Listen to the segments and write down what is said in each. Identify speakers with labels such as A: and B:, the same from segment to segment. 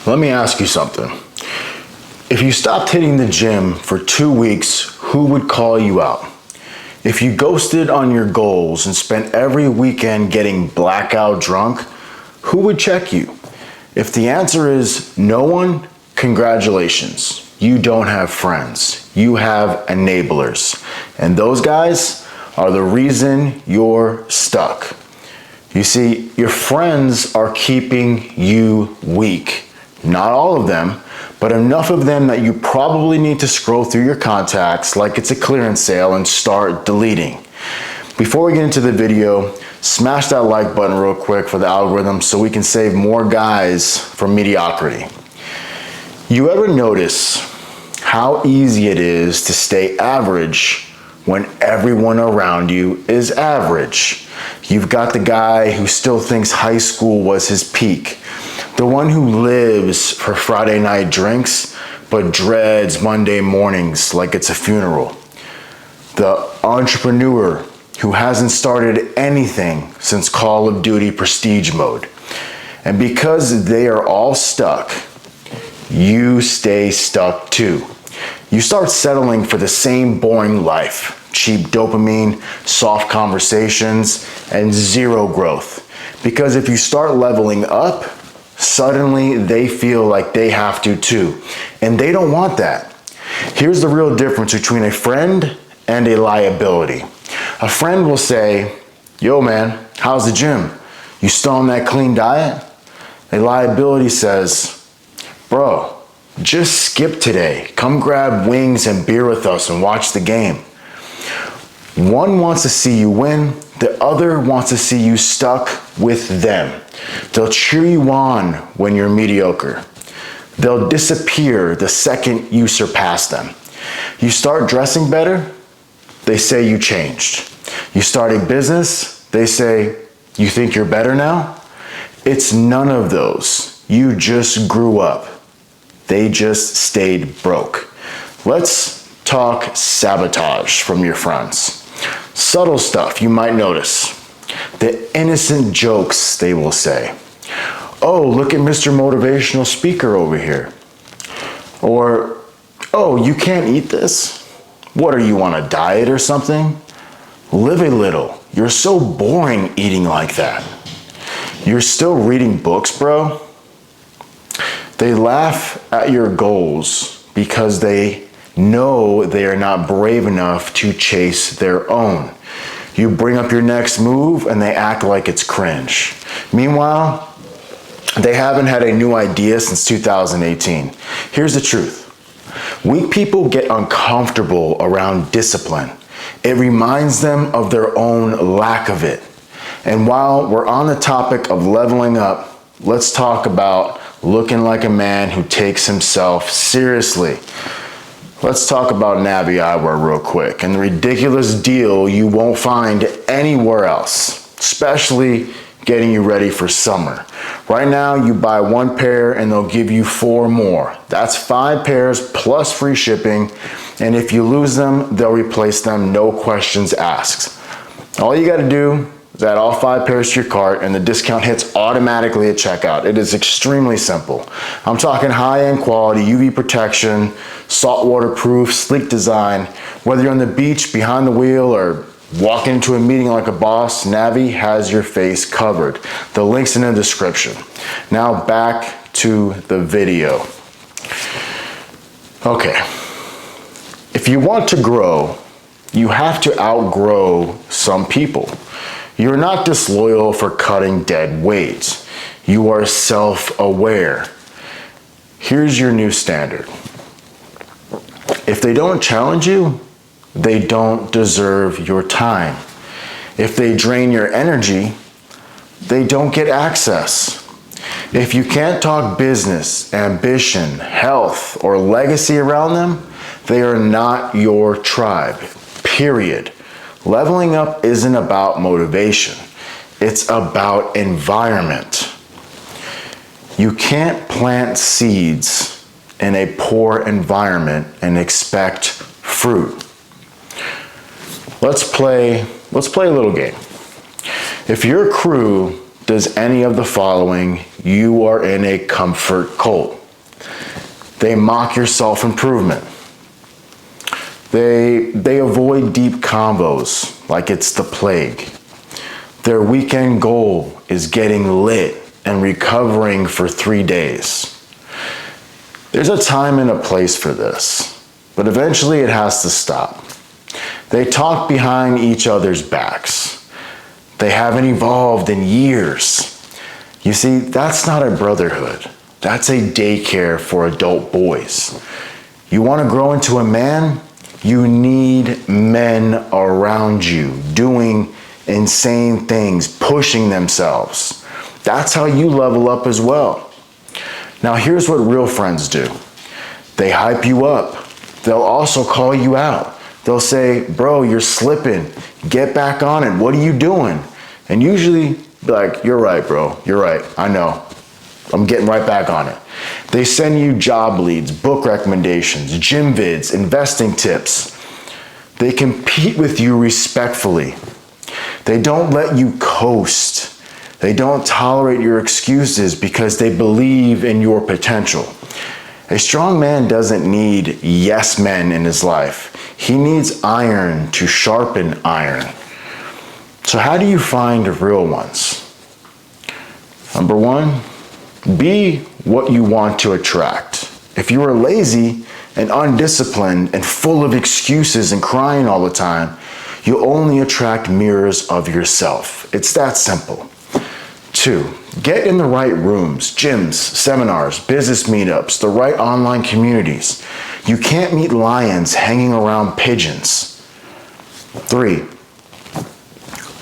A: Let me ask you something. If you stopped hitting the gym for 2 weeks, who would call you out? If you ghosted on your goals and spent every weekend getting blackout drunk, who would check you? If the answer is no one, congratulations. You don't have friends. You have enablers. And those guys are the reason you're stuck. You see, your friends are keeping you weak. Not all of them, but enough of them that you probably need to scroll through your contacts like it's a clearance sale and start deleting. Before we get into the video, smash that like button real quick for the algorithm so we can save more guys from mediocrity. You ever notice how easy it is to stay average when everyone around you is average? You've got the guy who still thinks high school was his peak. The one who lives for Friday night drinks, but dreads Monday mornings like it's a funeral. The entrepreneur who hasn't started anything since Call of Duty Prestige mode. And because they are all stuck, you stay stuck too. You start settling for the same boring life. Cheap dopamine, soft conversations, and zero growth. Because if you start leveling up, suddenly they feel like they have to too, and they don't want that. Here's the real difference between a friend and a liability. A friend will say, yo man, how's the gym? You still on that clean diet? A liability says, bro, just skip today. Come grab wings and beer with us and watch the game. One wants to see you win, the other wants to see you stuck with them. They'll cheer you on when you're mediocre. They'll disappear the second you surpass them. You start dressing better, they say you changed. You start a business, they say, you think you're better now? It's none of those. You just grew up. They just stayed broke. Let's talk sabotage from your friends. Subtle stuff you might notice. The innocent jokes they will say. Oh, look at Mr. Motivational Speaker over here. Or, oh, you can't eat this? What are you, on a diet or something? Live a little. You're so boring eating like that. You're still reading books, bro? They laugh at your goals because they know they are not brave enough to chase their own. You bring up your next move and they act like it's cringe. Meanwhile, they haven't had a new idea since 2018. Here's the truth. Weak people get uncomfortable around discipline. It reminds them of their own lack of it. And while we're on the topic of leveling up, let's talk about looking like a man who takes himself seriously. Let's talk about Navi Eyewear real quick and the ridiculous deal you won't find anywhere else, especially getting you ready for summer. Right now, you buy 1 pair and they'll give you 4 more. That's 5 pairs plus free shipping. And if you lose them, they'll replace them, no questions asked. All you gotta do is add all 5 pairs to your cart and the discount hits automatically at checkout. It is extremely simple. I'm talking high-end quality, UV protection, saltwater proof, sleek design. Whether you're on the beach, behind the wheel, or walking into a meeting like a boss, Navi has your face covered. The link's in the description. Now back to the video. Okay, if you want to grow, you have to outgrow some people. You're not disloyal for cutting dead weight. You are self-aware. Here's your new standard. If they don't challenge you, they don't deserve your time. If they drain your energy, they don't get access. If you can't talk business, ambition, health, or legacy around them, they are not your tribe, period. Leveling up isn't about motivation. It's about environment. You can't plant seeds in a poor environment and expect fruit. Let's play a little game. If your crew does any of the following, you are in a comfort cult. They mock your self-improvement. They avoid deep convos like it's the plague. Their weekend goal is getting lit and recovering for 3 days. There's a time and a place for this, but eventually it has to stop. They talk behind each other's backs. They haven't evolved in years. You see, that's not a brotherhood. That's a daycare for adult boys. You want to grow into a man? You need men around you doing insane things, pushing themselves. That's how you level up as well. Now here's what real friends do. They hype you up. They'll also call you out. They'll say, bro, you're slipping. Get back on it. What are you doing? And usually be like, you're right, bro. You're right. I know. I'm getting right back on it. They send you job leads, book recommendations, gym vids, investing tips. They compete with you respectfully. They don't let you coast. They don't tolerate your excuses because they believe in your potential. A strong man doesn't need yes men in his life. He needs iron to sharpen iron. So how do you find real ones? Number one, be what you want to attract. If you are lazy and undisciplined and full of excuses and crying all the time, you'll only attract mirrors of yourself. It's that simple. 2, get in the right rooms, gyms, seminars, business meetups, the right online communities. You can't meet lions hanging around pigeons. 3,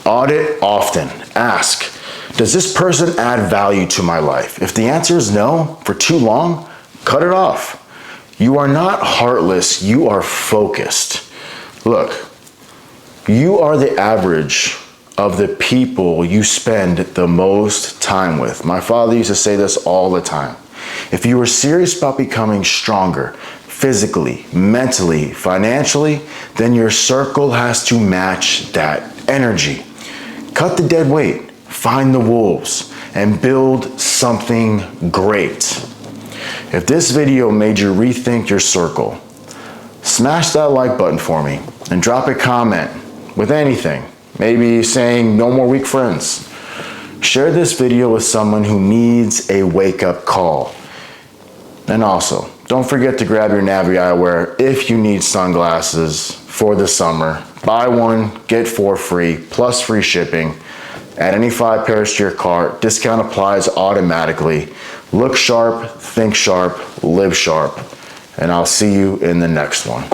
A: audit often. Ask, does this person add value to my life? If the answer is no for too long, cut it off. You are not heartless, you are focused. Look, you are the average of the people you spend the most time with. My father used to say this all the time. If you are serious about becoming stronger, physically, mentally, financially, then your circle has to match that energy. Cut the dead weight, find the wolves, and build something great. If this video made you rethink your circle, smash that like button for me and drop a comment with anything. Maybe saying no more weak friends. Share this video with someone who needs a wake-up call. And also, don't forget to grab your Navi eyewear if you need sunglasses for the summer. Buy one, get 4 free, plus free shipping. Add any 5 pairs to your cart. Discount applies automatically. Look sharp, think sharp, live sharp. And I'll see you in the next one.